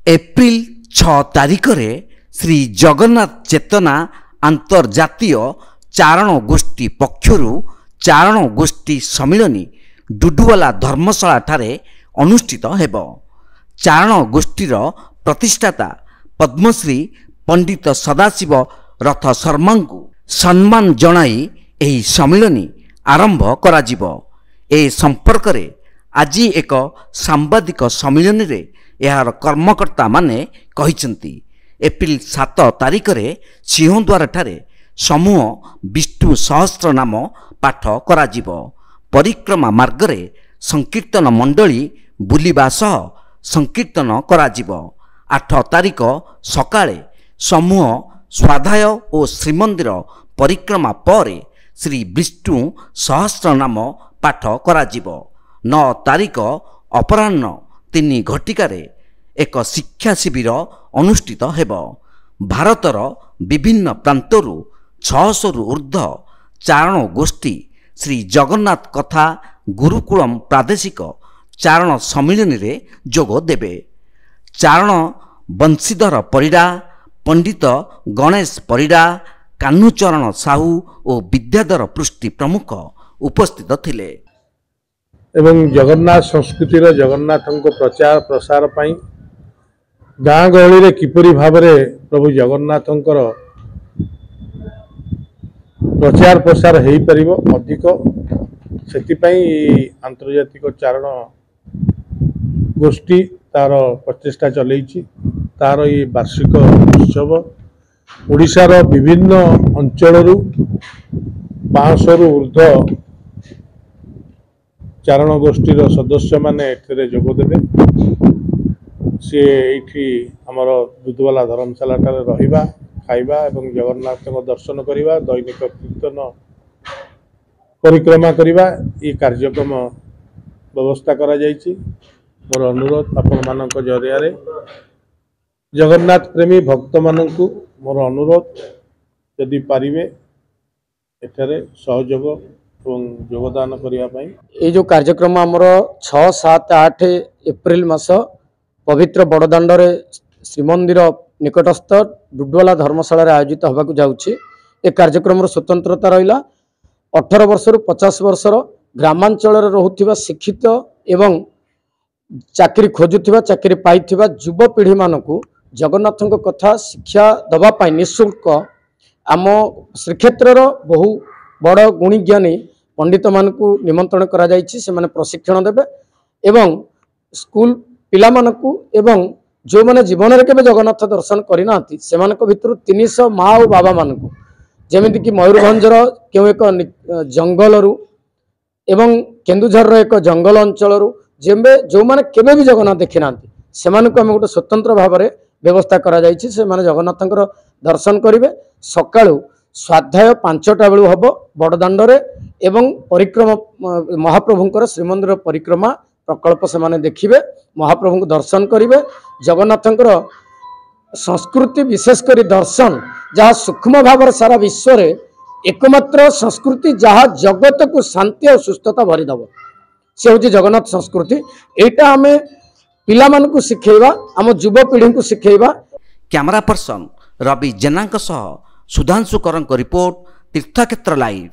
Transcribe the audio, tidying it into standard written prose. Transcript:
April 6 तारिख रे श्री जगन्नाथ चेतना अंतर्जातीय चारण गोष्ठी पक्षरु चारण गोष्ठी सम्मिलनी डुडुवाला धर्मशाला ठारे अनुष्ठित हेब। चारण गोष्ठीर प्रतिष्ठाता पद्मश्री पंडित सदाशिव रथ शर्मा को सम्मान जणाई एही सम्मिलनी आरंभ कराजिबो। ए संपर्क रे आज एक सांबादिक सम्मिलन रे यार कर्मकर्ता माने कहिसंती एप्रिल 7 तारिख रे सिंहद्वार ठारे समूह विष्णु सहस्र नाम पाठ कराजिबो। परिक्रमा मार्ग रे संकीर्तन मंडली बुलिबा सह संकीर्तन कराजिबो। 8 तारिख सकाळे समूह स्वाध्याय और श्रीमंदिर परिक्रमा पर श्री विष्णु सहस्र नाम पाठ कराजिबो। 9 तारिख अपराह्न 3 घटिकारे एक शिक्षा शिविर अनुष्ठित हेब। भारतर विभिन्न प्रांतरु 600 रु ऊर्ध्व चारण गोष्ठी श्री जगन्नाथ कथा गुरुकुलम प्रादेशिक चारण सम्मिलन रे जोग देबे। चारण बंशीधर परिडा, पंडित गणेश परिडा, कान्हूचरण साहू और विद्याधर पृष्टि प्रमुख उपस्थित थिले। एवं जगन्नाथ संस्कृतिर जगन्नाथ प्रचार प्रसार पाई गाँ गहली रे किपरि भाबरे प्रभु जगन्नाथ प्रचार प्रसार हो पारिबो अधिक सेति पाई आंतर्जातिक चारण गोष्ठी तार प्रचेष्टा चलैछि। तार ये वार्षिक उत्सव ओडिशार विभिन्न अंचलरू 500 रु ऊर्ध्व चारण गोष्ठीर सदस्य माने एथिरे जोग देबे। सी एठी हमर दुधवाला धर्मशाला ठारे रहिबा खाइबा एवं जगन्नाथ दर्शन करिबा दैनिक कीर्तन परिक्रमा करिबा ये कार्यक्रम व्यवस्था करा जायछि। मोर अनुरोध आपण मानक जरिया रे जगन्नाथ प्रेमी भक्त मानकु मोर अनुरोध यदि पारिबे एठारे सहयोग और योगदान करने। ये जो कार्यक्रम आमर 6, 7, 8 एप्रिल मास पवित्र बड़दाण्डे श्रीमंदिर निकटस्थ डुडुवाला धर्मशाला आयोजित होगा जाऊँगी। ए कार्यक्रम स्वतंत्रता रहा 18 वर्ष रु 50 वर्षर ग्रामांचल रोथुवा शिक्षित एवं चाकरी खोजुवा चाकरी पाइथिबा युवपीढ़ी मानकु जगन्नाथ कथा शिक्षा दवापाई निःशुल्क आम श्रीक्षेत्र बहु बड़ गुणी ज्ञानी पंडित मानकु निमंत्रण करा जायछि। से माने प्रशिक्षण देबे एवं स्कूल पिला मानकु एवं जो माने जीवन रे केबे जगन्नाथ दर्शन करि नाथि सेमानक भितरु 300 माँ और बाबा मानकु जेमिति कि मयूरभंजर केउ एक जंगल रु एवं केन्दुझर रो एक जंगल अंचल रु जेबे जो माने केबे भी जगन्नाथ देखि नाथि सेमानकु हम गोटे स्वतंत्र भाव में व्यवस्था करा जायछि। से माने जगन्नाथंकर दर्शन करिवे। सकाळु स्वाध्याय 5टा बेलू हम बड़दाण्डे एवं परिक्रमा महाप्रभुंकर श्रीमंदिर परिक्रमा प्रकल्प से माने देखिबे महाप्रभु को दर्शन करिवे। जगन्नाथंकर संस्कृति विशेषकर दर्शन जहाँ सूक्ष्म भाव सारा विश्व रे एकमात्र संस्कृति जहाँ जगत को शांति और सुस्थता भरीदब से हूँ जगन्नाथ संस्कृति। एटा आम पिला मानकु शिखेबा आम युवपीढ़ी को शिखेबा। कैमरा पर्सन रवि जेना सुधांशु करंक रिपोर्ट तीर्थक्षेत्र लाइव।